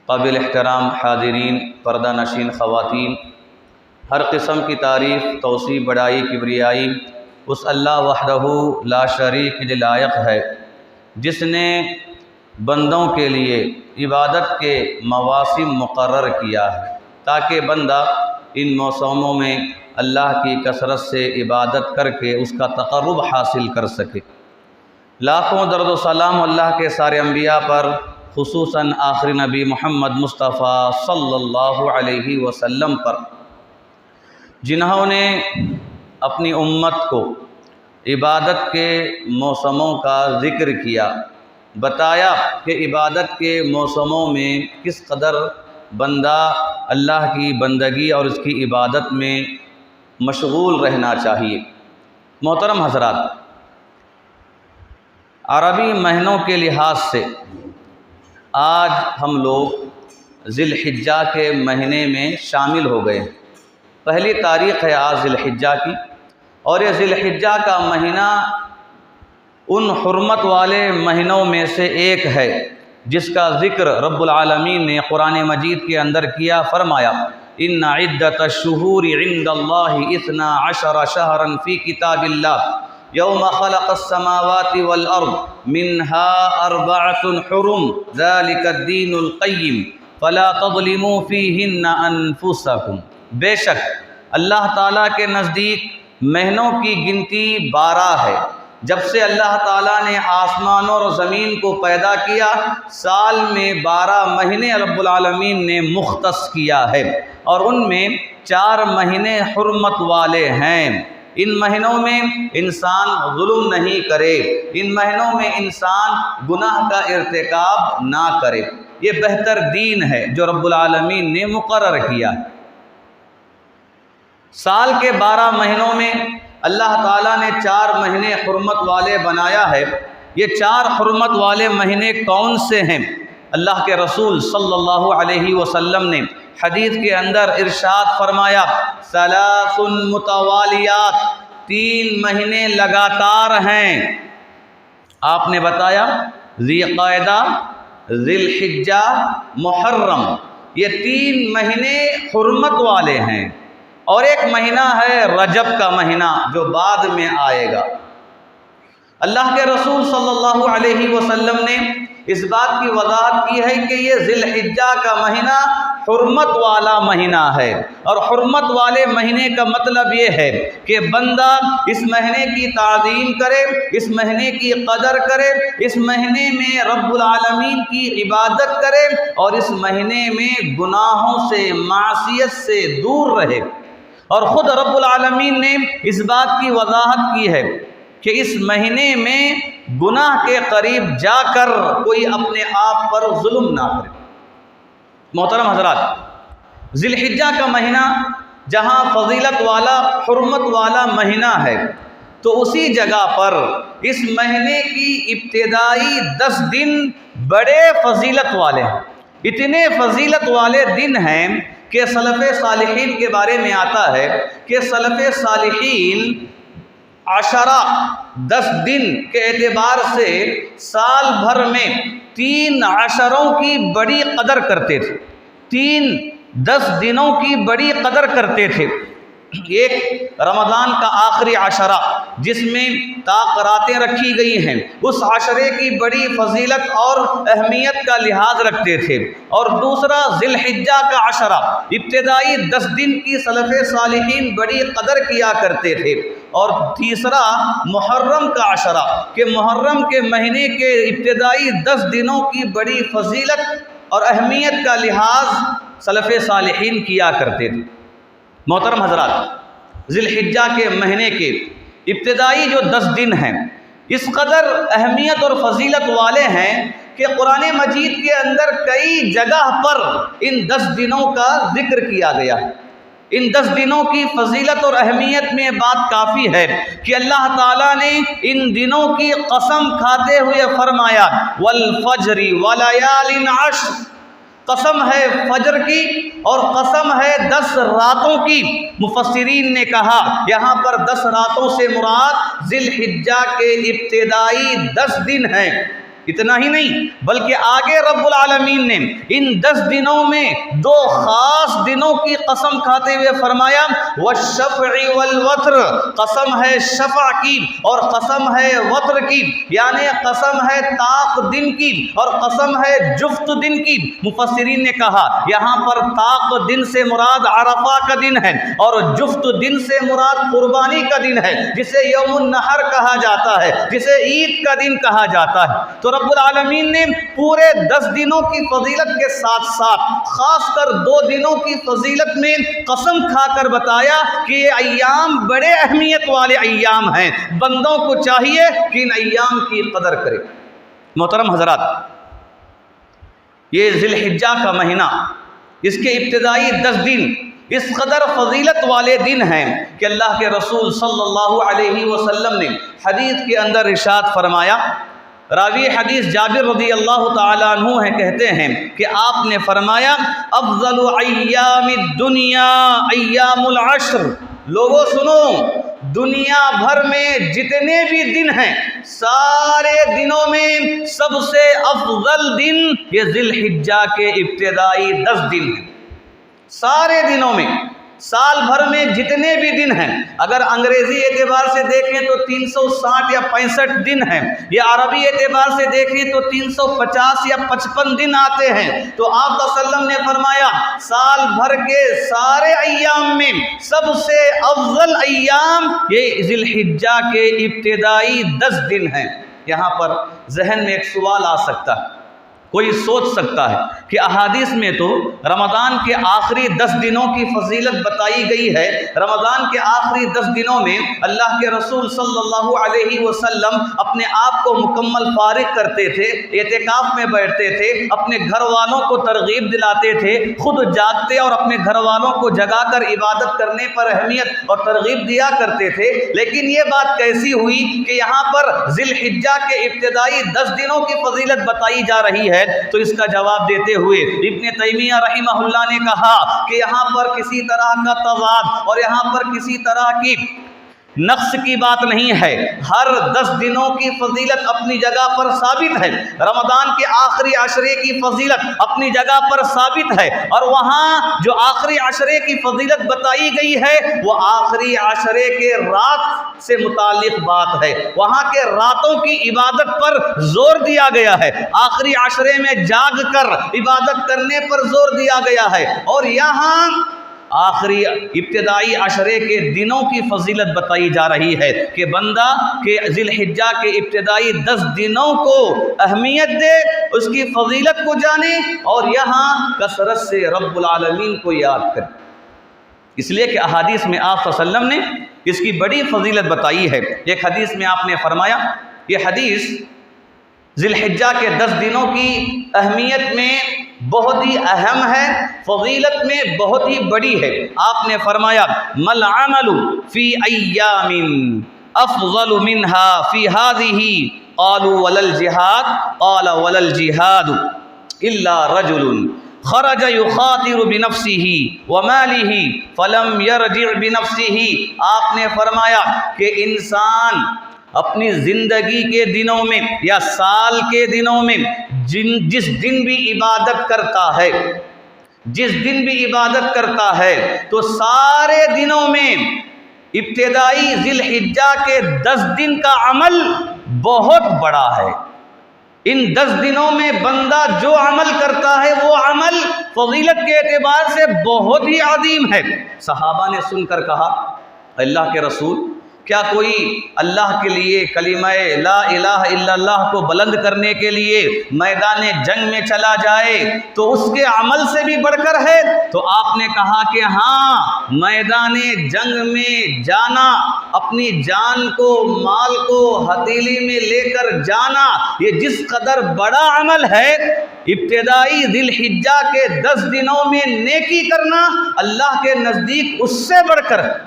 قابل احترام حاضرین، پردہ نشین خواتین، ہر قسم کی تعریف، توصیف، بڑائی، کبریائی اس اللہ وحدہ لا شریک کے لائق ہے جس نے بندوں کے لیے عبادت کے مواسم مقرر کیا ہے تاکہ بندہ ان موسموں میں اللہ کی کثرت سے عبادت کر کے اس کا تقرب حاصل کر سکے۔ لاکھوں درود و سلام اللہ کے سارے انبیاء پر، خصوصاً آخری نبی محمد مصطفیٰ صلی اللہ علیہ وسلم پر، جنہوں نے اپنی امت کو عبادت کے موسموں کا ذکر کیا، بتایا کہ عبادت کے موسموں میں کس قدر بندہ اللہ کی بندگی اور اس کی عبادت میں مشغول رہنا چاہیے۔ محترم حضرات، عربی مہینوں کے لحاظ سے آج ہم لوگ ذی الحجہ کے مہینے میں شامل ہو گئے ہیں۔ پہلی تاریخ ہے آج ذی الحجہ کی، اور یہ ذی الحجہ کا مہینہ ان حرمت والے مہینوں میں سے ایک ہے جس کا ذکر رب العالمین نے قرآن مجید کے اندر کیا۔ فرمایا ان عدۃ الشہور عند اللہ 12 شہرا فی کتاب اللہ یوم خلق السماوات والارض منها 4 حرم ذلك الدین القیم فلا تظلموا فیہن انفسکم۔ بے شک اللہ تعالیٰ کے نزدیک مہینوں کی گنتی 12 ہے۔ جب سے اللہ تعالیٰ نے آسمانوں اور زمین کو پیدا کیا، سال میں 12 مہینے رب العالمین نے مختص کیا ہے، اور ان میں 4 مہینے حرمت والے ہیں۔ ان مہینوں میں انسان ظلم نہیں کرے، ان مہینوں میں انسان گناہ کا ارتکاب نہ کرے۔ یہ بہتر دین ہے جو رب العالمین نے مقرر کیا ہے۔ سال کے 12 مہینوں میں اللہ تعالیٰ نے 4 مہینے حرمت والے بنایا ہے۔ یہ 4 حرمت والے مہینے کون سے ہیں؟ اللہ کے رسول صلی اللہ علیہ وسلم نے حدیث کے اندر ارشاد فرمایا 3 متوالیات، 3 مہینے لگاتار ہیں۔ آپ نے بتایا ذی قعدہ، ذی الحجہ، محرم، یہ 3 مہینے حرمت والے ہیں، اور ایک مہینہ ہے رجب کا مہینہ جو بعد میں آئے گا۔ اللہ کے رسول صلی اللہ علیہ وسلم نے اس بات کی وضاحت کی ہے کہ یہ ذی الحجہ کا مہینہ حرمت والا مہینہ ہے، اور حرمت والے مہینے کا مطلب یہ ہے کہ بندہ اس مہینے کی تعظیم کرے، اس مہینے کی قدر کرے، اس مہینے میں رب العالمین کی عبادت کرے، اور اس مہینے میں گناہوں سے، معصیت سے دور رہے۔ اور خود رب العالمین نے اس بات کی وضاحت کی ہے کہ اس مہینے میں گناہ کے قریب جا کر کوئی اپنے آپ پر ظلم نہ کرے۔ محترم حضرات، ذی الحجہ کا مہینہ جہاں فضیلت والا، حرمت والا مہینہ ہے، تو اسی جگہ پر اس مہینے کی ابتدائی 10 دن بڑے فضیلت والے ہیں۔ اتنے فضیلت والے دن ہیں کہ سلف صالحین کے بارے میں آتا ہے کہ سلف صالحین 10 دن کے اعتبار سے سال بھر میں 3 عشروں کی بڑی قدر کرتے تھے، 10 دنوں کی بڑی قدر کرتے تھے۔ ایک رمضان کا آخری عشرہ جس میں راتیں رکھی گئی ہیں، اس عشرے کی بڑی فضیلت اور اہمیت کا لحاظ رکھتے تھے، اور دوسرا ذی الحجہ کا عشرہ، ابتدائی 10 دن کی سلف صالحین بڑی قدر کیا کرتے تھے، اور تیسرا محرم کا عشرہ کہ محرم کے مہینے کے ابتدائی 10 دنوں کی بڑی فضیلت اور اہمیت کا لحاظ سلف صالحین کیا کرتے تھے۔ محترم حضرات، ذی الحجہ کے مہینے کے ابتدائی جو 10 دن ہیں اس قدر اہمیت اور فضیلت والے ہیں کہ قرآن مجید کے اندر کئی جگہ پر ان 10 دنوں کا ذکر کیا گیا ہے۔ ان 10 دنوں کی فضیلت اور اہمیت میں بات کافی ہے کہ اللہ تعالیٰ نے ان دنوں کی قسم کھاتے ہوئے فرمایا والفجر ولیال عشر، قسم ہے فجر کی اور قسم ہے 10 راتوں کی۔ مفسرین نے کہا یہاں پر 10 راتوں سے مراد ذی الحجہ کے ابتدائی 10 دن ہیں، اتنا ہی نہیں بلکہ آگے رب العالمین نے ان 10 دنوں میں 2 خاص دنوں کی قسم کھاتے ہوئے فرمایا والشفع والوتر، قسم ہے شفع کی اور قسم ہے وتر کی، یعنی قسم ہے طاق دن کی اور قسم ہے جفت دن کی۔ مفسرین نے کہا یہاں پر طاق دن سے مراد عرفہ کا دن ہے اور جفت دن سے مراد قربانی کا دن ہے، جسے یوم النحر کہا جاتا ہے، جسے عید کا دن کہا جاتا ہے۔ تو رب العالمین نے پورے 10 دنوں کی فضیلت کے ساتھ ساتھ خاص کر 2 دنوں کی فضیلت میں قسم کھا کر بتایا کہ یہ ایام بڑے اہمیت والے ایام ہیں، بندوں کو چاہیے کہ ان ایام کی قدر کرے۔ محترم حضرات، یہ ذی الحجہ کا مہینہ، اس کے ابتدائی 10 دن اس قدر فضیلت والے دن ہیں کہ اللہ کے رسول صلی اللہ علیہ وسلم نے حدیث کے اندر ارشاد فرمایا، راوی حدیث جابر رضی اللہ تعالیٰ عنہ ہیں، کہتے ہیں کہ آپ نے فرمایا افضل ایام الدنیا ایام العشر، لوگوں سنو، دنیا بھر میں جتنے بھی دن ہیں سارے دنوں میں سب سے افضل دن یہ ذی الحجہ کے ابتدائی 10 دن ہیں۔ سارے دنوں میں، سال بھر میں جتنے بھی دن ہیں، اگر انگریزی اعتبار سے دیکھیں تو 360 یا 65 دن ہیں، یا عربی اعتبار سے دیکھیں تو 350 یا 55 دن آتے ہیں، تو آپ صلی اللہ علیہ وسلم نے فرمایا سال بھر کے سارے ایام میں سب سے افضل ایام یہ ذی الحجہ کے ابتدائی 10 دن ہیں۔ یہاں پر ذہن میں ایک سوال آ سکتا ہے، کوئی سوچ سکتا ہے کہ احادیث میں تو رمضان کے آخری 10 دنوں کی فضیلت بتائی گئی ہے، رمضان کے آخری 10 دنوں میں اللہ کے رسول صلی اللہ علیہ وسلم اپنے آپ کو مکمل فارغ کرتے تھے، اعتکاف میں بیٹھتے تھے، اپنے گھر والوں کو ترغیب دلاتے تھے، خود جاگتے اور اپنے گھر والوں کو جگا کر عبادت کرنے پر اہمیت اور ترغیب دیا کرتے تھے۔ لیکن یہ بات کیسی ہوئی کہ یہاں پر ذی الحجہ کے ابتدائی 10 دنوں کی فضیلت بتائی جا رہی ہے؟ تو اس کا جواب دیتے ہوئے ابن تیمیہ رحمہ اللہ نے کہا کہ یہاں پر کسی طرح کا تضاد اور یہاں پر کسی طرح کی نقص کی بات نہیں ہے، ہر 10 دنوں کی فضیلت اپنی جگہ پر ثابت ہے، رمضان کے آخری عشرے کی فضیلت اپنی جگہ پر ثابت ہے، اور وہاں جو آخری عشرے کی فضیلت بتائی گئی ہے وہ آخری عشرے کے رات سے متعلق بات ہے، وہاں کے راتوں کی عبادت پر زور دیا گیا ہے، آخری عشرے میں جاگ کر عبادت کرنے پر زور دیا گیا ہے، اور یہاں آخری ابتدائی عشرے کے دنوں کی فضیلت بتائی جا رہی ہے کہ بندہ کہ ذی الحجہ کے ابتدائی 10 دنوں کو اہمیت دے، اس کی فضیلت کو جانے اور یہاں کثرت سے رب العالمین کو یاد کرے۔ اس لیے کہ احادیث میں آپ صلی اللہ علیہ وسلم نے اس کی بڑی فضیلت بتائی ہے۔ ایک حدیث میں آپ نے فرمایا، یہ حدیث ذی الحجہ کے 10 دنوں کی اہمیت میں بہت ہی اہم ہے، فضیلت میں بہت ہی بڑی ہے۔ آپ نے فرمایا مل عمل فی ایام افضل منها فی هذه قالوا ولا الجہاد قال ولا الجہاد الا رجل خرج يخاطر بنفسه وماله فلم يرجع بنفسه۔ آپ نے فرمایا کہ انسان اپنی زندگی کے دنوں میں یا سال کے دنوں میں جس دن بھی عبادت کرتا ہے، جس دن بھی عبادت کرتا ہے، تو سارے دنوں میں ابتدائی ذی الحجہ کے 10 دن کا عمل بہت بڑا ہے۔ ان 10 دنوں میں بندہ جو عمل کرتا ہے وہ عمل فضیلت کے اعتبار سے بہت ہی عظیم ہے۔ صحابہ نے سن کر کہا اللہ کے رسول، کیا کوئی اللہ کے لیے کلمہ لا الہ الا اللہ کو بلند کرنے کے لیے میدان جنگ میں چلا جائے تو اس کے عمل سے بھی بڑھ کر ہے؟ تو آپ نے کہا کہ ہاں، میدان جنگ میں جانا، اپنی جان کو، مال کو ہتھیلی میں لے کر جانا، یہ جس قدر بڑا عمل ہے، ابتدائی ذی الحجہ کے 10 دنوں میں نیکی کرنا اللہ کے نزدیک اس سے بڑھ کر ہے۔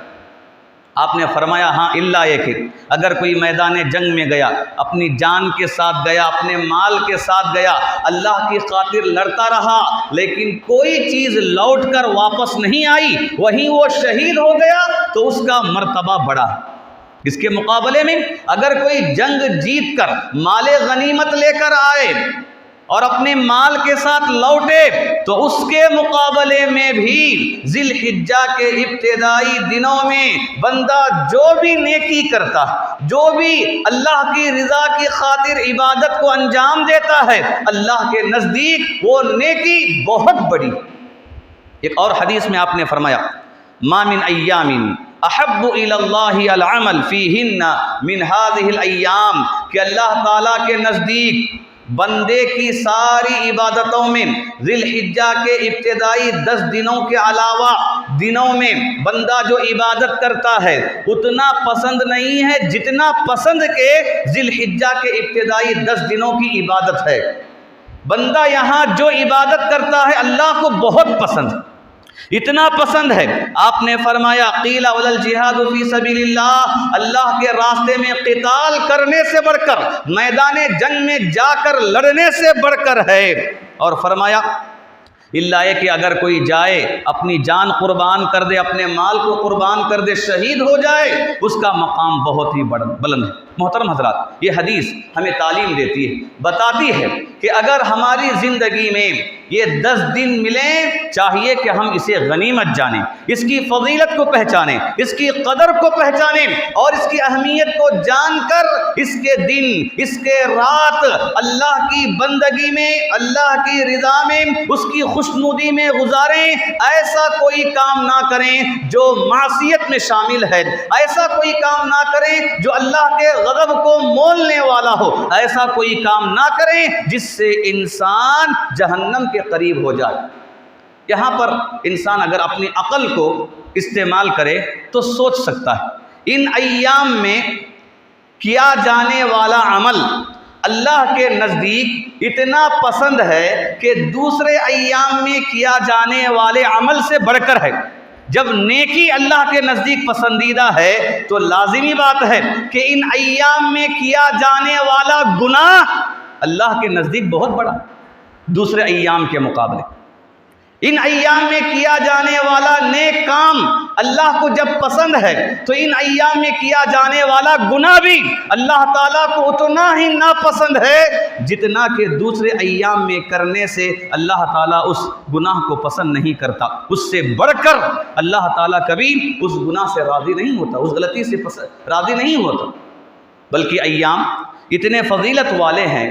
آپ نے فرمایا ہاں الا یہ کہ اگر کوئی میدان جنگ میں گیا، اپنی جان کے ساتھ گیا، اپنے مال کے ساتھ گیا، اللہ کی خاطر لڑتا رہا، لیکن کوئی چیز لوٹ کر واپس نہیں آئی، وہیں وہ شہید ہو گیا، تو اس کا مرتبہ بڑا ہے۔ اس کے مقابلے میں اگر کوئی جنگ جیت کر مال غنیمت لے کر آئے اور اپنے مال کے ساتھ لوٹے تو اس کے مقابلے میں بھی ذی الحجہ کے ابتدائی دنوں میں بندہ جو بھی نیکی کرتا، جو بھی اللہ کی رضا کی خاطر عبادت کو انجام دیتا ہے، اللہ کے نزدیک وہ نیکی بہت بڑی۔ ایک اور حدیث میں آپ نے فرمایا ما من ایام احب الی اللہ العمل فیہن من هذه الایام، کہ اللہ تعالیٰ کے نزدیک بندے کی ساری عبادتوں میں ذی الحجہ کے ابتدائی 10 دنوں کے علاوہ دنوں میں بندہ جو عبادت کرتا ہے اتنا پسند نہیں ہے جتنا پسند کے ذی الحجہ کے ابتدائی 10 دنوں کی عبادت ہے۔ بندہ یہاں جو عبادت کرتا ہے اللہ کو بہت پسند، اتنا پسند ہے، آپ نے فرمایا قیل ولا الجہاد فی سبیل اللہ، اللہ کے راستے میں قتال کرنے سے بڑھ کر، میدان جنگ میں جا کر لڑنے سے بڑھ کر ہے، اور فرمایا اللہ یہ کہ اگر کوئی جائے اپنی جان قربان کر دے، اپنے مال کو قربان کر دے، شہید ہو جائے، اس کا مقام بہت ہی بلند ہے۔ محترم حضرات، یہ حدیث ہمیں تعلیم دیتی ہے، بتاتی ہے کہ اگر ہماری زندگی میں یہ 10 دن ملیں، چاہیے کہ ہم اسے غنیمت جانیں، اس کی فضیلت کو پہچانیں، اس کی قدر کو پہچانیں، اور اس کی اہمیت کو جان کر اس کے دن، اس کے رات اللہ کی بندگی میں، اللہ کی رضا میں، اس کی خوشنودی میں گزاریں۔ ایسا کوئی کام نہ کریں جو معصیت میں شامل ہے، ایسا کوئی کام نہ کریں جو اللہ کے غضب کو مولنے والا ہو، ایسا کوئی کام نہ کریں جس سے انسان جہنم کے قریب ہو جائے۔ یہاں پر انسان اگر اپنی عقل کو استعمال کرے تو سوچ سکتا ہے ان ایام میں کیا جانے والا عمل اللہ کے نزدیک اتنا پسند ہے کہ دوسرے ایام میں کیا جانے والے عمل سے بڑھ کر ہے۔ جب نیکی اللہ کے نزدیک پسندیدہ ہے تو لازمی بات ہے کہ ان ایام میں کیا جانے والا گناہ اللہ کے نزدیک بہت بڑا دوسرے ایام کے مقابلے۔ ان ایام میں کیا جانے والا نیک کام اللہ کو جب پسند ہے تو ان ایام میں کیا جانے والا گناہ بھی اللہ تعالیٰ کو اتنا ہی ناپسند ہے جتنا کہ دوسرے ایام میں کرنے سے اللہ تعالیٰ اس گناہ کو پسند نہیں کرتا۔ اس سے بڑھ کر اللہ تعالیٰ کبھی اس گناہ سے راضی نہیں ہوتا، اس غلطی سے راضی نہیں ہوتا، بلکہ ایام اتنے فضیلت والے ہیں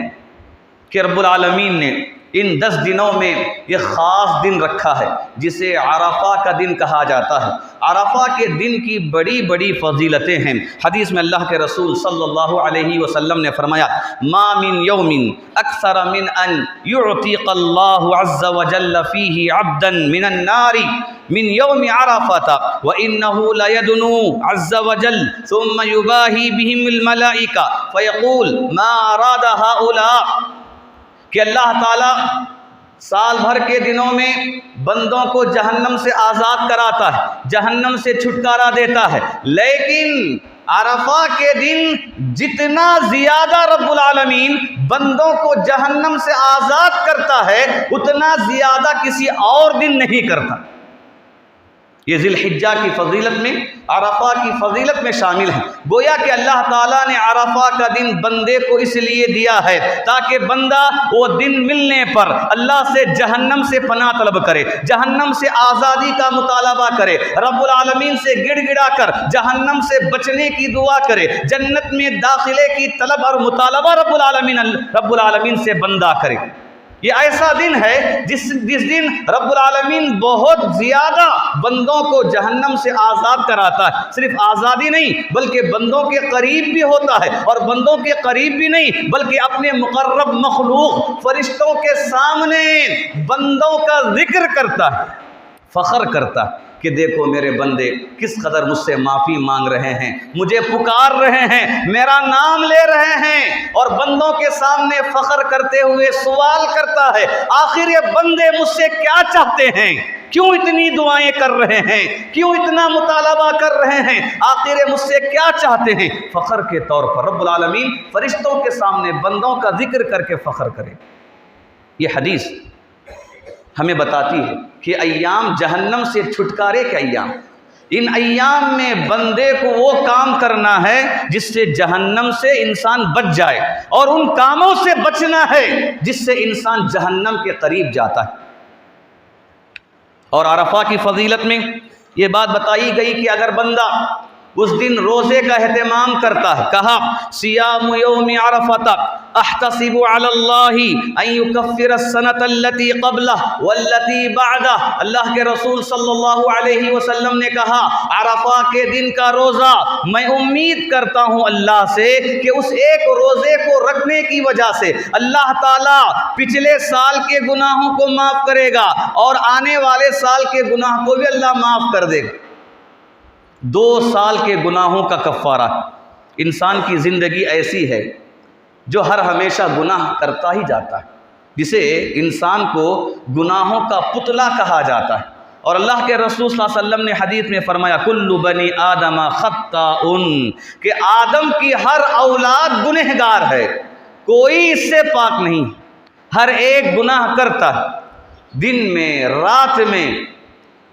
کہ رب العالمین نے ان 10 دنوں میں یہ خاص دن رکھا ہے جسے عرفہ کا دن کہا جاتا ہے۔ عرفہ کے دن کی بڑی بڑی فضیلتیں ہیں۔ حدیث میں اللہ کے رسول صلی اللہ علیہ وسلم نے فرمایا ما من یوم اکثر من ان یعتق اللہ عز وجل فیہ عبدا من النار من یوم عرفۃ وانہ لیدنو عز وجل ثم یباہی بہم الملائکہ فیقول ما اراد ہؤلاء، کہ اللہ تعالیٰ سال بھر کے دنوں میں بندوں کو جہنم سے آزاد کراتا ہے، جہنم سے چھٹکارا دیتا ہے، لیکن عرفہ کے دن جتنا زیادہ رب العالمین بندوں کو جہنم سے آزاد کرتا ہے اتنا زیادہ کسی اور دن نہیں کرتا۔ یہ ذی الحجہ کی فضیلت میں، عرفہ کی فضیلت میں شامل ہے۔ گویا کہ اللہ تعالیٰ نے عرفہ کا دن بندے کو اس لیے دیا ہے تاکہ بندہ وہ دن ملنے پر اللہ سے جہنم سے پناہ طلب کرے، جہنم سے آزادی کا مطالبہ کرے، رب العالمین سے گڑ گڑا کر جہنم سے بچنے کی دعا کرے، جنت میں داخلے کی طلب اور مطالبہ رب العالمین سے بندہ کرے۔ یہ ایسا دن ہے جس دن رب العالمین بہت زیادہ بندوں کو جہنم سے آزاد کراتا ہے۔ صرف آزادی نہیں بلکہ بندوں کے قریب بھی ہوتا ہے، اور بندوں کے قریب بھی نہیں بلکہ اپنے مقرب مخلوق فرشتوں کے سامنے بندوں کا ذکر کرتا ہے، فخر کرتا ہے کہ دیکھو میرے بندے کس قدر مجھ سے معافی مانگ رہے ہیں، مجھے پکار رہے ہیں، میرا نام لے رہے ہیں، اور بندوں کے سامنے فخر کرتے ہوئے سوال کرتا ہے آخر یہ بندے مجھ سے کیا چاہتے ہیں، کیوں اتنی دعائیں کر رہے ہیں، کیوں اتنا مطالبہ کر رہے ہیں، آخر یہ مجھ سے کیا چاہتے ہیں۔ فخر کے طور پر رب العالمین فرشتوں کے سامنے بندوں کا ذکر کر کے فخر کرے۔ یہ حدیث ہمیں بتاتی ہے کہ ایام جہنم سے چھٹکارے کے ایام، ان ایام میں بندے کو وہ کام کرنا ہے جس سے جہنم سے انسان بچ جائے، اور ان کاموں سے بچنا ہے جس سے انسان جہنم کے قریب جاتا ہے۔ اور عرفہ کی فضیلت میں یہ بات بتائی گئی کہ اگر بندہ اس دن روزے کا اہتمام کرتا ہے، کہا صیام یوم عرفہ احتسب علی اللہ ان یکفر السنۃ التي قبلہ والتي بعدہ۔ اللہ کے رسول صلی اللہ علیہ وسلم نے کہا عرفہ کے دن کا روزہ میں امید کرتا ہوں اللہ سے کہ اس ایک روزے کو رکھنے کی وجہ سے اللہ تعالیٰ پچھلے سال کے گناہوں کو معاف کرے گا اور آنے والے سال کے گناہ کو بھی اللہ معاف کر دے گا۔ 2 سال کے گناہوں کا کفارہ۔ انسان کی زندگی ایسی ہے جو ہر ہمیشہ گناہ کرتا ہی جاتا ہے، جسے انسان کو گناہوں کا پتلا کہا جاتا ہے۔ اور اللہ کے رسول صلی اللہ علیہ وسلم نے حدیث میں فرمایا کل بنی آدم خطاء، کہ آدم کی ہر اولاد گنہگار ہے، کوئی اس سے پاک نہیں، ہر ایک گناہ کرتا ہے۔ دن میں رات میں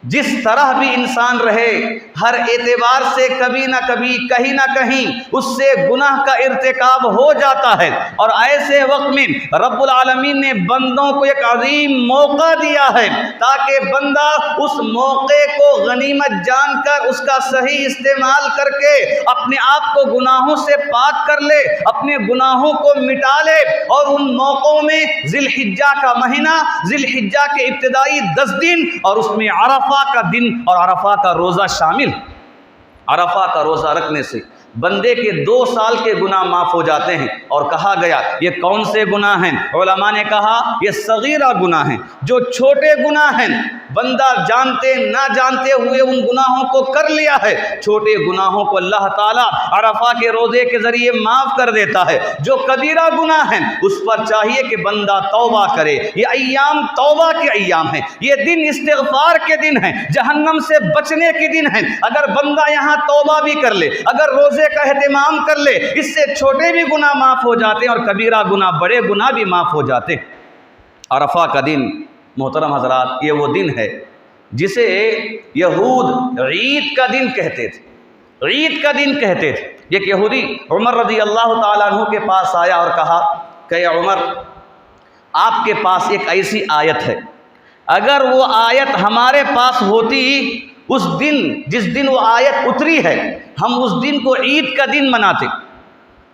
جس طرح بھی انسان رہے، ہر اعتبار سے کبھی نہ کبھی کہیں نہ کہیں اس سے گناہ کا ارتکاب ہو جاتا ہے۔ اور ایسے وقت میں رب العالمین نے بندوں کو ایک عظیم موقع دیا ہے تاکہ بندہ اس موقع کو غنیمت جان کر اس کا صحیح استعمال کر کے اپنے آپ کو گناہوں سے پاک کر لے، اپنے گناہوں کو مٹا لے۔ اور ان موقعوں میں ذی الحجہ کا مہینہ، ذی الحجہ کے ابتدائی 10 دن اور اس میں عرفہ کا دن اور عرفہ کا روزہ شامل۔ عرفہ کا روزہ رکھنے سے بندے کے 2 سال کے گناہ معاف ہو جاتے ہیں۔ اور کہا گیا یہ کون سے گناہ ہیں؟ علماء نے کہا یہ صغیرہ گناہ ہیں، جو چھوٹے گناہ ہیں، بندہ جانتے نہ جانتے ہوئے ان گناہوں کو کر لیا ہے، چھوٹے گناہوں کو اللہ تعالیٰ عرفہ کے روزے کے ذریعے معاف کر دیتا ہے۔ جو کبیرہ گناہ ہیں اس پر چاہیے کہ بندہ توبہ کرے۔ یہ ایام توبہ کے ایام ہیں، یہ دن استغفار کے دن ہیں، جہنم سے بچنے کے دن ہیں۔ اگر بندہ یہاں توبہ بھی کر لے، اگر روزے کا اہتمام کر لے، اس سے چھوٹے بھی گناہ معاف ہو جاتے ہیں اور کبیرہ گناہ، بڑے گناہ بھی معاف ہو جاتے ہیں۔ عرفہ کا دن محترم حضرات، یہ وہ دن ہے جسے یہود عید کا دن کہتے تھے، عید کا دن کہتے تھے۔ ایک یہودی عمر رضی اللہ تعالیٰ عنہ کے پاس آیا اور کہا کہ عمر، آپ کے پاس ایک ایسی آیت ہے، اگر وہ آیت ہمارے پاس ہوتی، اس دن جس دن وہ آیت اتری ہے ہم اس دن کو عید کا دن مناتے۔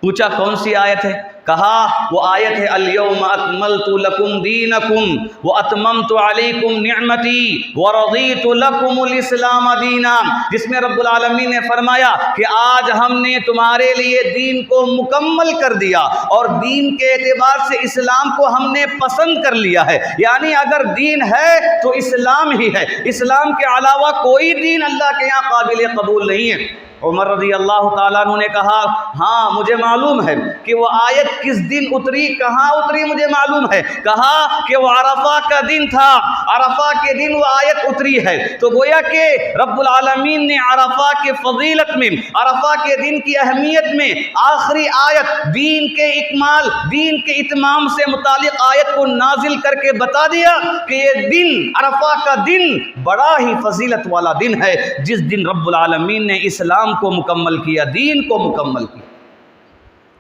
پوچھا کون سی آیت ہے؟ کہا وہ آیت ہے الیوم اکملت لکم دینکم واتممت علیکم نعمتی ورضیت لکم الاسلام دینا، جس میں رب العالمین نے فرمایا کہ آج ہم نے تمہارے لیے دین کو مکمل کر دیا اور دین کے اعتبار سے اسلام کو ہم نے پسند کر لیا ہے۔ یعنی اگر دین ہے تو اسلام ہی ہے، اسلام کے علاوہ کوئی دین اللہ کے یہاں قابل قبول نہیں ہے۔ عمر رضی اللہ تعالیٰ عنہ نے کہا ہاں مجھے معلوم ہے کہ وہ آیت کس دن اتری، کہاں اتری مجھے معلوم ہے۔ کہا کہ وہ عرفہ کا دن تھا، عرفہ کے دن وہ آیت اتری ہے۔ تو گویا کہ رب العالمین نے عرفہ کے فضیلت میں، عرفہ کے دن کی اہمیت میں آخری آیت دین کے اکمال، دین کے اتمام سے متعلق آیت کو نازل کر کے بتا دیا کہ یہ دن، عرفہ کا دن بڑا ہی فضیلت والا دن ہے، جس دن رب العالمین نے اسلام کو مکمل کیا، دین کو مکمل کیا۔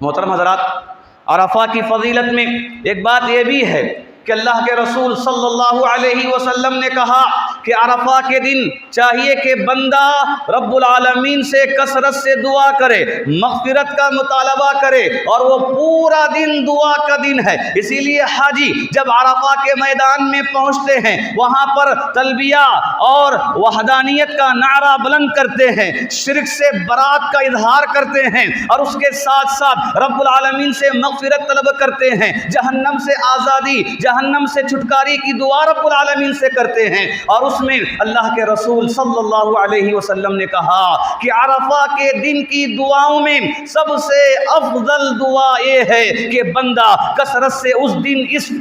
محترم حضرات، عرفہ کی فضیلت میں ایک بات یہ بھی ہے کہ اللہ کے رسول صلی اللہ علیہ وسلم نے کہا کہ عرفہ کے دن چاہیے کہ بندہ رب العالمین سے کثرت سے دعا کرے، مغفرت کا مطالبہ کرے، اور وہ پورا دن دعا کا دن ہے۔ اسی لیے حاجی جب عرفہ کے میدان میں پہنچتے ہیں وہاں پر تلبیہ اور وحدانیت کا نعرہ بلند کرتے ہیں، شرک سے برات کا اظہار کرتے ہیں، اور اس کے ساتھ ساتھ رب العالمین سے مغفرت طلب کرتے ہیں، جہنم سے آزادی، جہنم سے چھٹکاری کی دعا رب العالمین سے کرتے ہیں۔ اور اس میں اللہ کے رسول صلی اللہ علیہ وسلم نے کہا کہ عرفہ کے دن کی دعاؤں میں سب سے افضل دعا یہ ہے کہ بندہ کثرت سے اس دن اس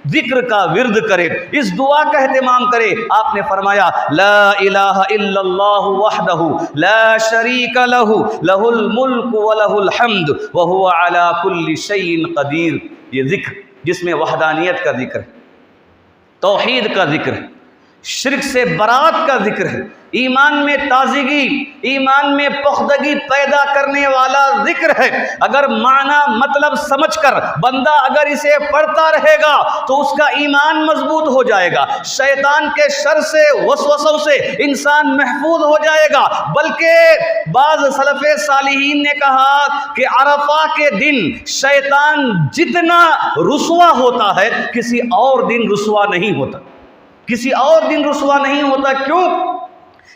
ذکر کا ورد کرے، اس دعا کا اہتمام کرے۔ آپ نے فرمایا لا الہ الا اللہ وحدہ لا شریک لہ لہ الملک ولہ الحمد وہو علی کل شیء قدیر۔ یہ ذکر جس میں وحدانیت کا ذکر ہے، توحید کا ذکر ہے، شرک سے برات کا ذکر ہے، ایمان میں تازگی، ایمان میں پختگی پیدا کرنے والا ذکر ہے۔ اگر معنی مطلب سمجھ کر بندہ اگر اسے پڑھتا رہے گا تو اس کا ایمان مضبوط ہو جائے گا، شیطان کے شر سے وسوسوں سے انسان محفوظ ہو جائے گا۔ بلکہ بعض سلف صالحین نے کہا کہ عرفہ کے دن شیطان جتنا رسوا ہوتا ہے کسی اور دن رسوا نہیں ہوتا، کسی اور دن رسوا نہیں ہوتا۔ کیوں؟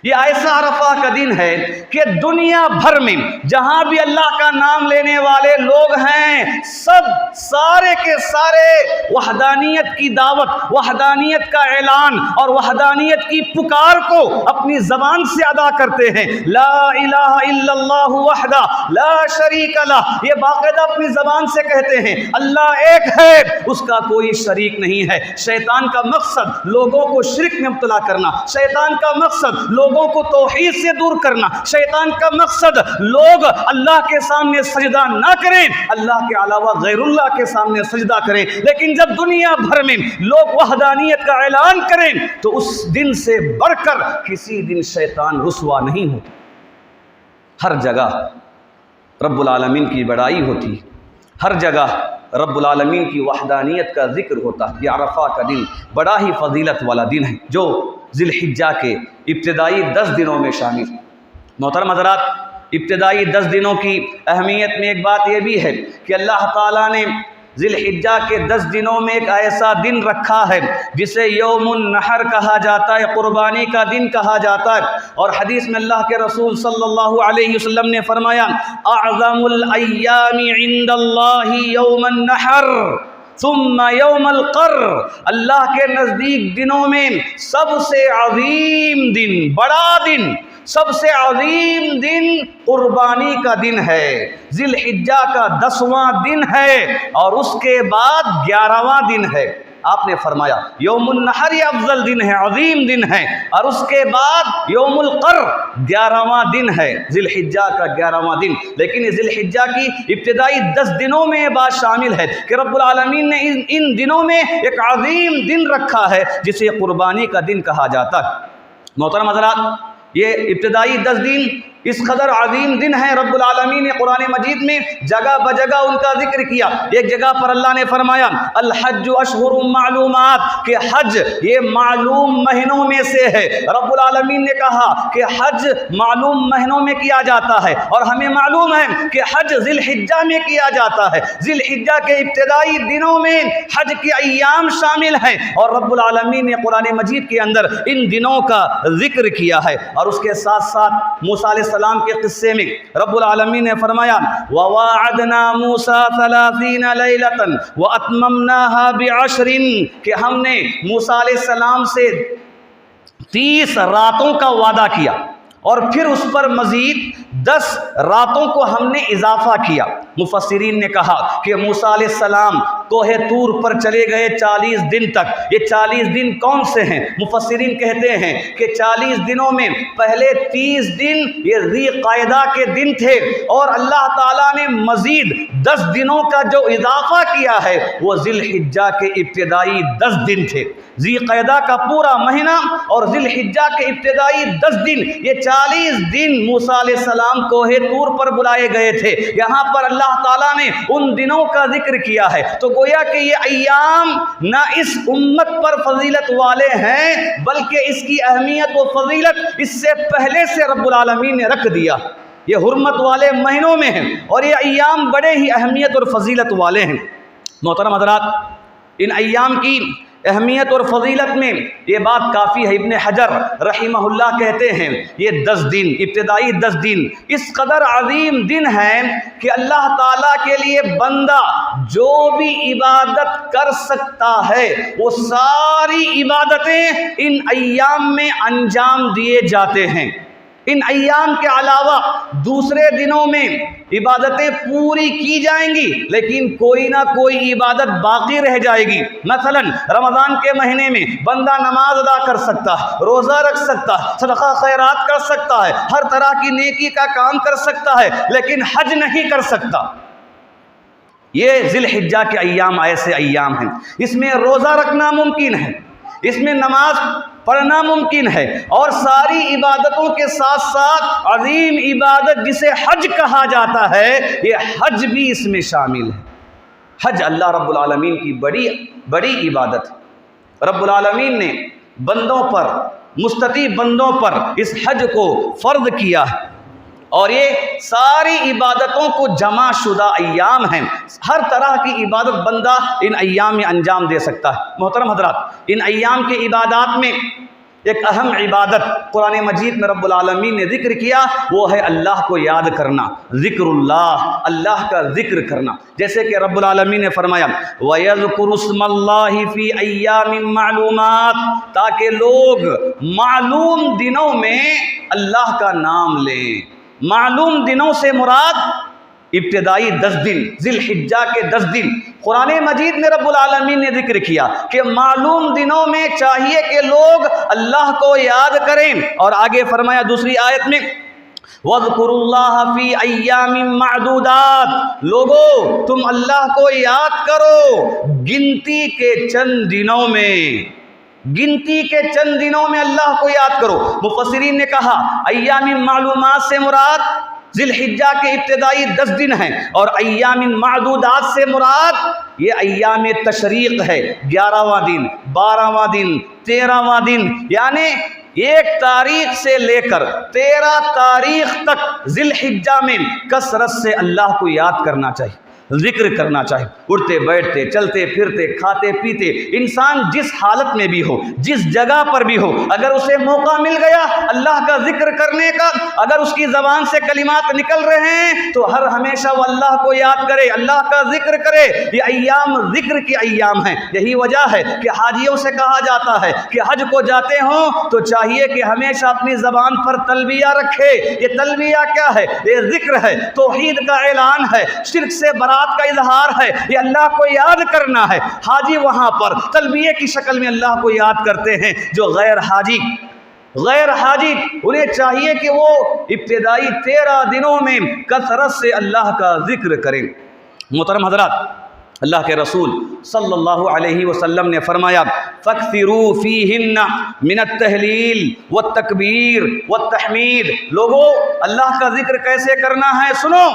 یہ ایسا عرفہ کا دن ہے کہ دنیا بھر میں جہاں بھی اللہ کا نام لینے والے لوگ ہیں سارے کے سارے وحدانیت کی دعوت، وحدانیت کا اعلان اور وحدانیت کی پکار کو اپنی زبان سے ادا کرتے ہیں۔ لا الہ الا اللہ وحدہ لا شریک لہ، یہ باقاعدہ اپنی زبان سے کہتے ہیں اللہ ایک ہے، اس کا کوئی شریک نہیں ہے۔ شیطان کا مقصد لوگوں کو شرک میں مبتلا کرنا، شیطان کا مقصد لوگوں کو توحید سے دور کرنا، شیطان کا مقصد لوگ اللہ کے سامنے سجدہ نہ کریں، اللہ کے علاوہ غیر اللہ کے سامنے سجدہ کریں۔ لیکن جب دنیا بھر میں لوگ وحدانیت کا اعلان کریں تو اس دن سے بڑھ کر کسی دن شیطان رسوا نہیں ہوتا۔ ہر جگہ رب العالمین کی بڑائی ہوتی، ہر جگہ رب العالمین کی وحدانیت کا ذکر ہوتا۔ یہ عرفہ کا دن بڑا ہی فضیلت والا دن ہے جو ذی الحجہ کے ابتدائی 10 دنوں میں شامل۔ محترم حضرات، ابتدائی 10 دنوں کی اہمیت میں ایک بات یہ بھی ہے کہ اللہ تعالیٰ نے ذی الحجہ کے 10 دنوں میں ایک ایسا دن رکھا ہے جسے یوم النحر کہا جاتا ہے، قربانی کا دن کہا جاتا ہے۔ اور حدیث میں اللہ کے رسول صلی اللہ علیہ وسلم نے فرمایا اعظم الایام عند اللہ یوم النحر ثم یوم القر، اللہ کے نزدیک دنوں میں سب سے عظیم دن، بڑا دن، سب سے عظیم دن قربانی کا دن ہے، ذی الحجہ کا 10واں دن ہے اور اس کے بعد 11واں دن ہے۔ آپ نے فرمایا یوم النحر یہ افضل دن ہے، عظیم دن ہے، اور اس کے بعد یوم القر 11واں دن ہے، ذی الحجہ کا 11واں دن۔ لیکن ذی الحجہ کی ابتدائی 10 دنوں میں یہ بات شامل ہے کہ رب العالمین نے ان دنوں میں ایک عظیم دن رکھا ہے جسے قربانی کا دن کہا جاتا ہے۔ محترم حضرات، یہ ابتدائی 10 دن اس قدر عظیم دن ہے، رب العالمین نے قرآن مجید میں جگہ بجگہ ان کا ذکر کیا۔ ایک جگہ پر اللہ نے فرمایا الحج اشہر معلومات، کہ حج یہ معلوم مہینوں میں سے ہے۔ رب العالمین نے کہا کہ حج معلوم مہینوں میں کیا جاتا ہے، اور ہمیں معلوم ہے کہ حج ذی الحجہ میں کیا جاتا ہے۔ ذی الحجہ کے ابتدائی دنوں میں حج کے ایام شامل ہیں، اور رب العالمین نے قرآن مجید کے اندر ان دنوں کا ذکر کیا ہے۔ اور اس کے ساتھ ساتھ موسیٰ علیہ السلام کے قصے میں رب العالمین نے فرمایا وَوَاعَدْنَا مُوسَىٰ 30 لَيْلَةً وَأَتْمَمْنَاهَا بِعَشْرٍ، کہ ہم نے موسیٰ علیہ السلام سے 30 راتوں کا وعدہ کیا اور پھر اس پر مزید 10 راتوں کو ہم نے اضافہ کیا۔ مفسرین نے کہا کہ موسیٰ علیہ السلام کوہ طور پر چلے گئے 40 دن تک۔ یہ 40 دن کون سے ہیں؟ مفسرین کہتے ہیں کہ 40 دنوں میں پہلے 30 دن یہ ذی قعدہ کے دن تھے، اور اللہ تعالیٰ نے مزید 10 دنوں کا جو اضافہ کیا ہے وہ ذی الحجہ کے ابتدائی 10 دن تھے۔ ذی قعدہ کا پورا مہینہ اور ذی الحجہ کے ابتدائی 10 دن، یہ 40 دن موسیٰ علیہ السلام کوہ طور پر بلائے گئے تھے۔ یہاں پر اللہ تعالیٰ نے ان دنوں کا ذکر کیا ہے، تو گویا کہ یہ ایام نہ اس امت پر فضیلت والے ہیں بلکہ اس کی اہمیت و فضیلت اس سے پہلے سے رب العالمین نے رکھ دیا۔ یہ حرمت والے مہینوں میں ہیں اور یہ ایام بڑے ہی اہمیت اور فضیلت والے ہیں۔ محترم حضرات، ان ایام کی اہمیت اور فضیلت میں یہ بات کافی ہے۔ ابن حجر رحمہ اللہ کہتے ہیں یہ 10 دن، ابتدائی 10 دن اس قدر عظیم دن ہیں کہ اللہ تعالیٰ کے لیے بندہ جو بھی عبادت کر سکتا ہے وہ ساری عبادتیں ان ایام میں انجام دیے جاتے ہیں۔ ان ایام کے علاوہ دوسرے دنوں میں عبادتیں پوری کی جائیں گی لیکن کوئی نہ کوئی عبادت باقی رہ جائے گی۔ مثلا رمضان کے مہینے میں بندہ نماز ادا کر سکتا ہے، روزہ رکھ سکتا ہے، صدقہ خیرات کر سکتا ہے، ہر طرح کی نیکی کا کام کر سکتا ہے، لیکن حج نہیں کر سکتا۔ یہ ذی الحجہ کے ایام ایسے ایام ہیں، اس میں روزہ رکھنا ممکن ہے، اس میں نماز پڑھنا ممکن ہے، اور ساری عبادتوں کے ساتھ ساتھ عظیم عبادت جسے حج کہا جاتا ہے، یہ حج بھی اس میں شامل ہے۔ حج اللہ رب العالمین کی بڑی عبادت ہے۔ رب العالمین نے بندوں پر، مستطیع بندوں پر اس حج کو فرض کیا ہے، اور یہ ساری عبادتوں کو جمع شدہ ایام ہیں۔ ہر طرح کی عبادت بندہ ان ایام میں انجام دے سکتا ہے۔ محترم حضرات، ان ایام کی عبادات میں ایک اہم عبادت قرآن مجید میں رب العالمین نے ذکر کیا، وہ ہے اللہ کو یاد کرنا، ذکر اللہ کا ذکر کرنا۔ جیسے کہ رب العالمین نے فرمایا وَيَذْكُرُ اسْمَ اللَّهِ فِي أَيَّامٍ مَّعْلُومَاتٍ، تاکہ لوگ معلوم دنوں میں اللہ کا نام لیں۔ معلوم دنوں سے مراد ابتدائی 10 دن، ذی الحجہ کے 10 دن قرآن مجید میں رب العالمین نے ذکر کیا کہ معلوم دنوں میں چاہیے کہ لوگ اللہ کو یاد کریں، اور آگے فرمایا دوسری آیت میں وَاذْكُرُوا اللَّهَ فِي أَيَّامٍ مَّعْدُودَاتٍ، لوگو تم اللہ کو یاد کرو گنتی کے چند دنوں میں، گنتی کے چند دنوں میں اللہ کو یاد کرو۔ مفسرین نے کہا ایام معلومات سے مراد ذی الحجہ کے ابتدائی 10 دن ہیں، اور ایام معدودات سے مراد یہ ایام تشریق ہے، 11واں دن، 12واں دن، 13واں دن، یعنی 1 تاریخ سے لے کر 13 تاریخ تک ذی الحجہ میں کثرت سے اللہ کو یاد کرنا چاہیے، ذکر کرنا چاہیے۔ اٹھتے بیٹھتے، چلتے پھرتے، کھاتے پیتے، انسان جس حالت میں بھی ہو، جس جگہ پر بھی ہو، اگر اسے موقع مل گیا اللہ کا ذکر کرنے کا، اگر اس کی زبان سے کلمات نکل رہے ہیں تو ہر ہمیشہ وہ اللہ کو یاد کرے، اللہ کا ذکر کرے۔ یہ ایام ذکر کے ایام ہیں۔ یہی وجہ ہے کہ حاجیوں سے کہا جاتا ہے کہ حج کو جاتے ہوں تو چاہیے کہ ہمیشہ اپنی زبان پر تلبیہ رکھے۔ یہ تلبیہ کیا ہے؟ یہ ذکر ہے، توحید کا اعلان ہے، شرک سے برات کا اظہار ہے، یہ اللہ کو یاد کرنا ہے۔ حاجی وہاں پر تلبیہ کی شکل میں اللہ کو یاد کرتے ہیں۔ جو غیر حاجی انہیں چاہیے کہ وہ ابتدائی 13 دنوں میں کثرت سے اللہ کا ذکر کریں۔ محترم حضرات، اللہ کے رسول صلی اللہ علیہ وسلم نے فرمایا فَاكْثِرُوا فِيهِنَّ مِنَ التَّهْلِيلِ وَالتَّكْبِيرِ وَالتَّحْمِيدِ، لوگو اللہ کا ذکر کیسے کرنا ہے سنو،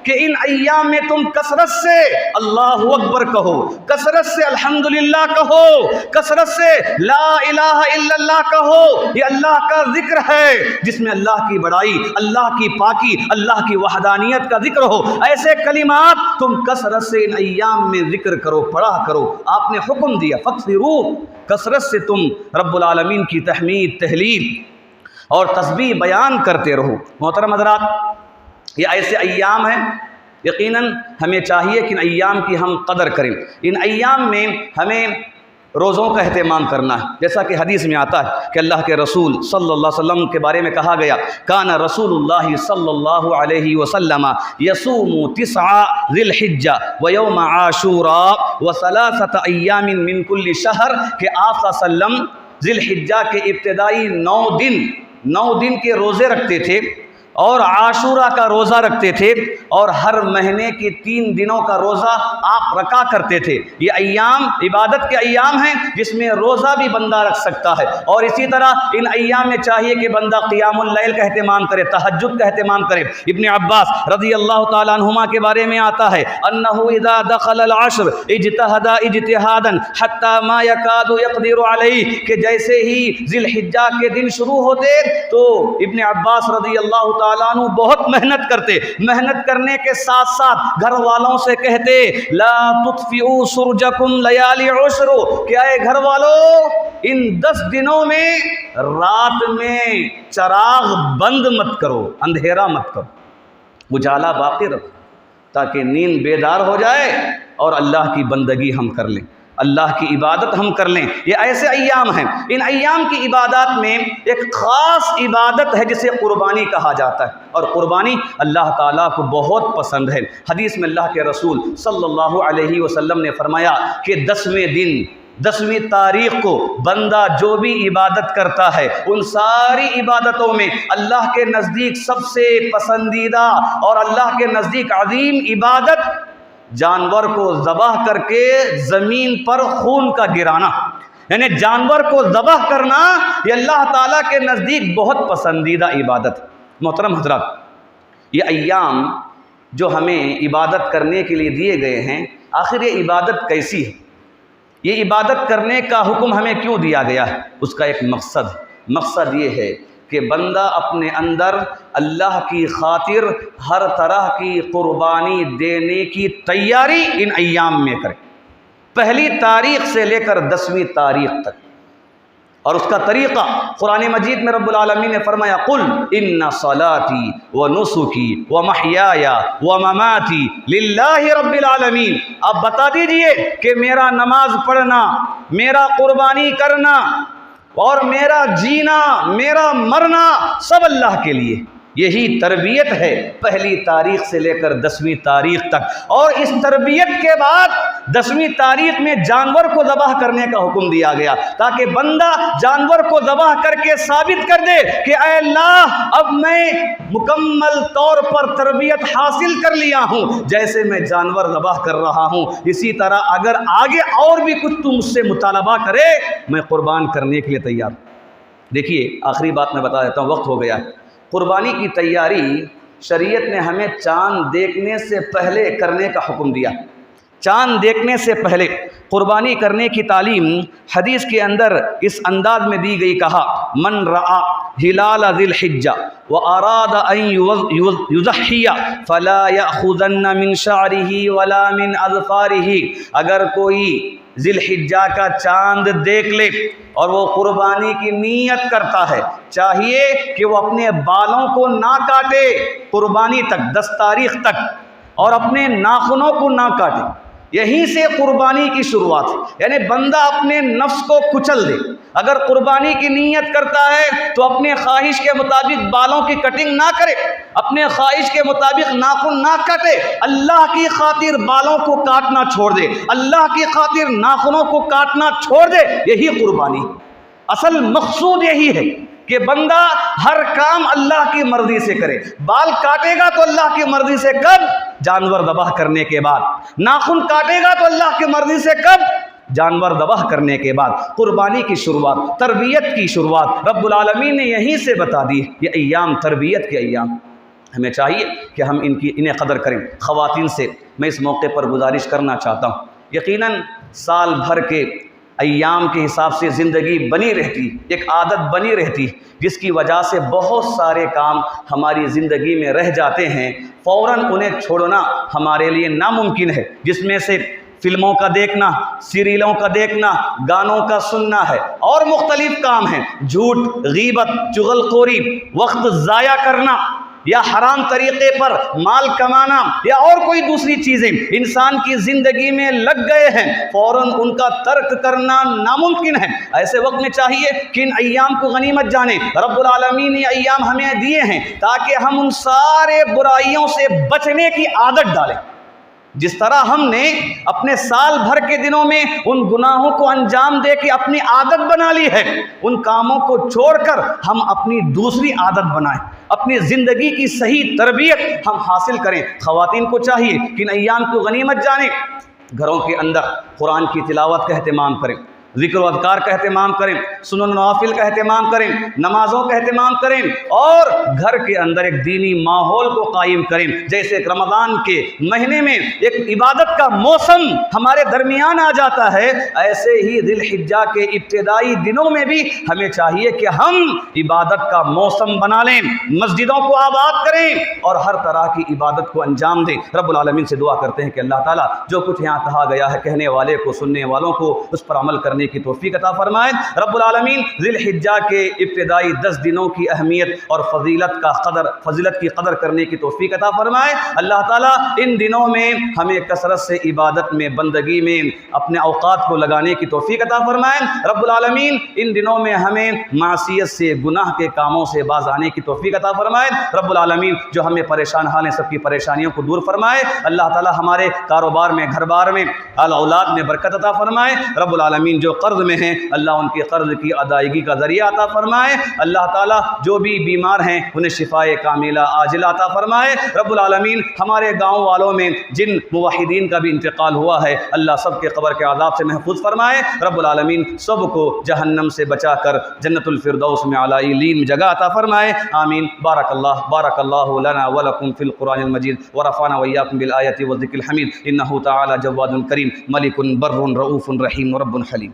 کہ ان ایام میں تم کثرت سے اللہ اکبر کہو، کثرت سے الحمدللہ کہو، کثرت سے لا الہ الا اللہ کہو۔ یہ اللہ کا ذکر ہے جس میں اللہ کی بڑائی، اللہ کی پاکی، اللہ کی وحدانیت کا ذکر ہو۔ ایسے کلمات تم کثرت سے ان ایام میں ذکر کرو، پڑھا کرو۔ آپ نے حکم دیا فَاكْثِرُوا، کثرت سے تم رب العالمین کی تحمید، تہلیل اور تسبیح بیان کرتے رہو۔ محترم حضرات، یہ ایسے ایام ہیں، یقیناً ہمیں چاہیے کہ ان ایام کی ہم قدر کریں۔ ان ایام میں ہمیں روزوں کا اہتمام کرنا ہے، جیسا کہ حدیث میں آتا ہے کہ اللہ کے رسول صلی اللہ علیہ وسلم کے بارے میں کہا گیا کان رسول اللہ صلی اللہ علیہ وسلم یصوم 9 ذی الحجہ ویوم عاشوراء و3 ایام من کل شہر، کہ آپ صلی اللہ علیہ وسلم ذی الحجہ کے ابتدائی 9 دن کے روزے رکھتے تھے، اور عاشورہ کا روزہ رکھتے تھے، اور ہر مہینے کی 3 دنوں کا روزہ آپ رکھا کرتے تھے۔ یہ ایام عبادت کے ایام ہیں جس میں روزہ بھی بندہ رکھ سکتا ہے، اور اسی طرح ان ایام میں چاہیے کہ بندہ قیام اللیل کا اہتمام کرے، تہجد کا اہتمام کرے۔ ابن عباس رضی اللہ تعالیٰ عنہما کے بارے میں آتا ہے انہ اذا دخل العشر اجتہد اجتہادا حتی ما یکاد یقدر علیہ، کہ جیسے ہی ذی الحجہ کے دن شروع ہوتے تو ابن عباس رضی اللہ تعالیٰ عنہ بہت محنت کرتے، محنت کرنے کے ساتھ ساتھ گھر والوں سے کہتے لا تطفئوا سرجکم لیالی عشر، کہ اے گھر والوں ان 10 دنوں میں رات میں چراغ بند مت کرو، اندھیرا مت کرو، اجالا باقی رکھو، تاکہ نیند بیدار ہو جائے اور اللہ کی بندگی ہم کر لیں، اللہ کی عبادت ہم کر لیں۔ یہ ایسے ایام ہیں، ان ایام کی عبادات میں ایک خاص عبادت ہے جسے قربانی کہا جاتا ہے، اور قربانی اللہ تعالیٰ کو بہت پسند ہے۔ حدیث میں اللہ کے رسول صلی اللہ علیہ وسلم نے فرمایا کہ 10ویں تاریخ کو بندہ جو بھی عبادت کرتا ہے ان ساری عبادتوں میں اللہ کے نزدیک سب سے پسندیدہ اور اللہ کے نزدیک عظیم عبادت جانور کو ذبح کر کے زمین پر خون کا گرانا، یعنی جانور کو ذبح کرنا یہ اللہ تعالیٰ کے نزدیک بہت پسندیدہ عبادت ہے۔ محترم حضرات، یہ ایام جو ہمیں عبادت کرنے کے لیے دیے گئے ہیں، آخر یہ عبادت کیسی ہے؟ یہ عبادت کرنے کا حکم ہمیں کیوں دیا گیا ہے؟ اس کا ایک مقصد یہ ہے کہ بندہ اپنے اندر اللہ کی خاطر ہر طرح کی قربانی دینے کی تیاری ان ایام میں کرے، پہلی تاریخ سے لے کر 10ویں تاریخ تک۔ اور اس کا طریقہ قرآن مجید میں رب العالمین نے فرمایا قل ان صلاتی ونسکی ومحیایا ومماتی للہ رب العالمین، آپ بتا دیجئے کہ میرا نماز پڑھنا، میرا قربانی کرنا اور میرا جینا، میرا مرنا سب اللہ کے لیے۔ یہی تربیت ہے پہلی تاریخ سے لے کر 10ویں تاریخ تک، اور اس تربیت کے بعد 10ویں تاریخ میں جانور کو ذبح کرنے کا حکم دیا گیا، تاکہ بندہ جانور کو ذبح کر کے ثابت کر دے کہ اے اللہ اب میں مکمل طور پر تربیت حاصل کر لیا ہوں، جیسے میں جانور ذبح کر رہا ہوں اسی طرح اگر آگے اور بھی کچھ تو مجھ سے مطالبہ کرے میں قربان کرنے کے لیے تیار۔ دیکھیے آخری بات میں بتا دیتا ہوں، وقت ہو گیا ہے۔ قربانی کی تیاری شریعت نے ہمیں چاند دیکھنے سے پہلے کرنے کا حکم دیا۔ چاند دیکھنے سے پہلے قربانی کرنے کی تعلیم حدیث کے اندر اس انداز میں دی گئی، کہا من رعا ہلال ذی الحجہ واراد ان یضحی فلا یأخذن من شعرہ ولا من اظفارہ، اگر کوئی ذی الحجہ کا چاند دیکھ لے اور وہ قربانی کی نیت کرتا ہے، چاہیے کہ وہ اپنے بالوں کو نہ کاٹے قربانی تک 10 تاریخ تک، اور اپنے ناخنوں کو نہ کاٹے۔ یہیں سے قربانی کی شروعات ہے، یعنی بندہ اپنے نفس کو کچل دے۔ اگر قربانی کی نیت کرتا ہے تو اپنے خواہش کے مطابق بالوں کی کٹنگ نہ کرے، اپنے خواہش کے مطابق ناخن نہ کاٹے، اللہ کی خاطر بالوں کو کاٹنا چھوڑ دے، اللہ کی خاطر ناخنوں کو کاٹنا چھوڑ دے۔ یہی قربانی، اصل مقصود یہی ہے کہ بندہ ہر کام اللہ کی مرضی سے کرے۔ بال کاٹے گا تو اللہ کی مرضی سے کب؟ جانور ذبح کرنے کے بعد۔ ناخن کاٹے گا تو اللہ کی مرضی سے کب؟ جانور ذبح کرنے کے بعد۔ قربانی کی شروعات، تربیت کی شروعات رب العالمین نے یہیں سے بتا دی۔ یہ ایام تربیت کے ایام، ہمیں چاہیے کہ ہم انہیں قدر کریں۔ خواتین سے میں اس موقع پر گزارش کرنا چاہتا ہوں، یقیناً سال بھر کے ایام کے حساب سے زندگی بنی رہتی، ایک عادت بنی رہتی، جس کی وجہ سے بہت سارے کام ہماری زندگی میں رہ جاتے ہیں، فوراً انہیں چھوڑنا ہمارے لیے ناممکن ہے، جس میں سے فلموں کا دیکھنا، سیریلوں کا دیکھنا، گانوں کا سننا ہے، اور مختلف کام ہیں، جھوٹ، غیبت، چغلخوری، وقت ضائع کرنا، یا حرام طریقے پر مال کمانا، یا اور کوئی دوسری چیزیں انسان کی زندگی میں لگ گئے ہیں، فوراً ان کا ترک کرنا ناممکن ہے۔ ایسے وقت میں چاہیے کہ ان ایام کو غنیمت جانیں۔ رب العالمین نے ایام ہمیں دیے ہیں تاکہ ہم ان سارے برائیوں سے بچنے کی عادت ڈالیں۔ جس طرح ہم نے اپنے سال بھر کے دنوں میں ان گناہوں کو انجام دے کے اپنی عادت بنا لی ہے، ان کاموں کو چھوڑ کر ہم اپنی دوسری عادت بنائیں، اپنی زندگی کی صحیح تربیت ہم حاصل کریں۔ خواتین کو چاہیے کہ ان ایام کو غنیمت جانیں، گھروں کے اندر قرآن کی تلاوت کا اہتمام کریں، ذکر و اذکار کا اہتمام کریں، سنن نوافل کا اہتمام کریں، نمازوں کا اہتمام کریں، اور گھر کے اندر ایک دینی ماحول کو قائم کریں۔ جیسے رمضان کے مہینے میں ایک عبادت کا موسم ہمارے درمیان آ جاتا ہے، ایسے ہی ذی الحجہ کے ابتدائی دنوں میں بھی ہمیں چاہیے کہ ہم عبادت کا موسم بنا لیں، مسجدوں کو آباد کریں اور ہر طرح کی عبادت کو انجام دیں۔ رب العالمین سے دعا کرتے ہیں کہ اللہ تعالیٰ جو کچھ یہاں کہا گیا ہے، کہنے والے کو، سننے والوں کو اس پر عمل کرنے کی توفیق عطا فرمائے۔ رب العالمین ذی الحجہ کے ابتدائی 10 دنوں کی اہمیت اور فضیلت کی قدر کرنے کی توفیق عطا فرمائے۔ اللہ تعالیٰ ان دنوں میں ہمیں کثرت سے عبادت میں، بندگی میں اپنے اوقات کو لگانے کی توفیق عطا فرمائے۔ رب العالمین ان دنوں میں ہمیں معصیت سے، گناہ کے کاموں سے باز آنے کی توفیق عطا فرمائے۔ رب العالمین جو ہمیں پریشان حال ہیں سب کی پریشانیوں کو دور فرمائے۔ اللہ تعالیٰ ہمارے کاروبار میں، گھر بار میں، اولاد میں برکت عطا فرمائے۔ رب العالمین جو قرض میں ہیں اللہ ان کے قرض کی ادائیگی کا ذریعہ عطا فرمائے۔ اللہ تعالیٰ جو بھی بیمار ہیں انہیں شفائے کاملہ عاجلہ عطا فرمائے۔ رب العالمین ہمارے گاؤں والوں میں جن موحدین کا بھی انتقال ہوا ہے اللہ سب کے قبر کے عذاب سے محفوظ فرمائے۔ رب العالمین سب کو جہنم سے بچا کر جنت الفردوس میں اعلی علین جگہ عطا فرمائے، آمین۔ بارک اللہ لنا ولکم فی القرآن المجید ورفعنا وإياكم بالآیات والذکر الحمید انہ تعالی جواد کریم ملک بر رؤوف رحیم رب حلیم۔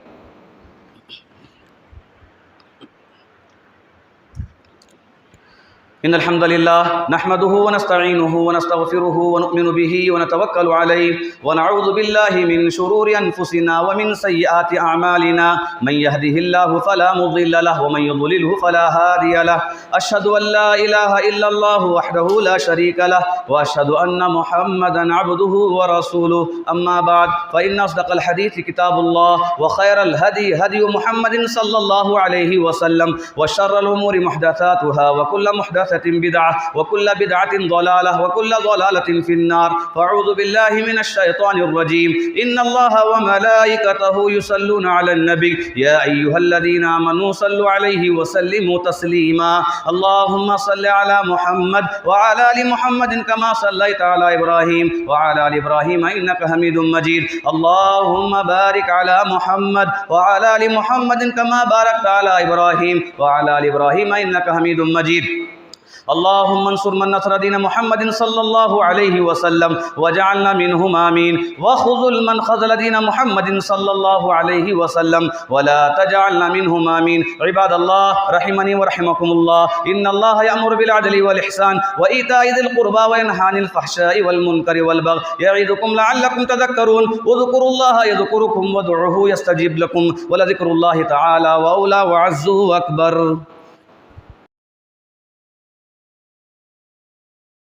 إن الحمد لله نحمده ونستعينه ونستغفره ونؤمن به ونتوكل عليه ونعوذ بالله من شرور أنفسنا ومن سيئات أعمالنا من يهده الله فلا مضل له ومن يضلله فلا هادي له أشهد أن لا إله إلا الله وحده لا شريك له وأشهد أن محمدا عبده ورسوله أما بعد فإن أصدق الحديث كتاب الله وخير الهدي هدي محمد صلى الله عليه وسلم وشر الأمور محدثاتها وكل محدثة بدعة وكل بدعة ضلالة وكل ضلالة في النار فأعوذ بالله من الشيطان الرجيم إن الله وملائكته يصلون على النبي يا أيها الذين آمنوا صلوا عليه وسلموا تسليما اللهم صل على محمد وعلى آل محمد كما صليت على إبراهيم وعلى آل إبراهيم إنك حميد مجيد اللهم بارك على محمد وعلى آل محمد كما باركت على إبراهيم وعلى آل إبراهيم إنك حميد مجيد اللهم انصر من نصر دين محمد صلى الله عليه وسلم وجعلنا منهم آمين وخذل من خذل دين محمد صلى الله عليه وسلم ولا تجعلنا منهم آمين عباد الله رحمني ورحمكم الله إن الله يأمر بالعدل والإحسان وإيتاء ذي القربى وينهى عن الفحشاء والمنكر والبغي يعظكم لعلكم تذكرون اذكروا الله يذكركم وادعوه يستجب لكم ولذكر الله تعالى وأولى وعز وأكبر